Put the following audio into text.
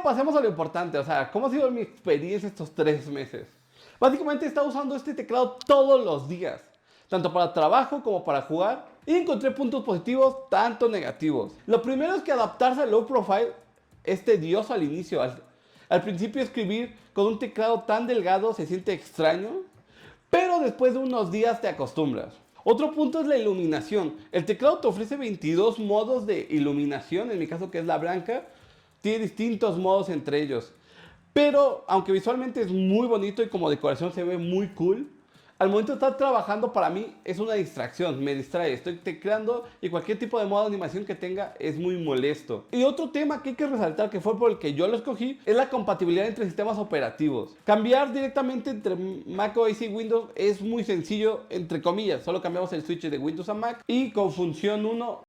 pasemos a lo importante, o sea, ¿cómo ha sido mi experiencia estos 3 meses? Básicamente he estado usando este teclado todos los días, tanto para trabajo como para jugar, y encontré puntos positivos, tanto negativos. Lo primero es que adaptarse al low profile es tedioso al inicio. Al principio escribir con un teclado tan delgado se siente extraño, pero después de unos días te acostumbras. Otro punto es la iluminación. El teclado te ofrece 22 modos de iluminación, en mi caso que es la blanca, tiene distintos modos entre ellos. Pero aunque visualmente es muy bonito y como decoración se ve muy cool, al momento de estar trabajando para mí es una distracción, me distrae, estoy tecleando y cualquier tipo de modo de animación que tenga es muy molesto. Y otro tema que hay que resaltar, que fue por el que yo lo escogí, es la compatibilidad entre sistemas operativos. Cambiar directamente entre Mac OS y Windows es muy sencillo, entre comillas, solo cambiamos el switch de Windows a Mac y con función 1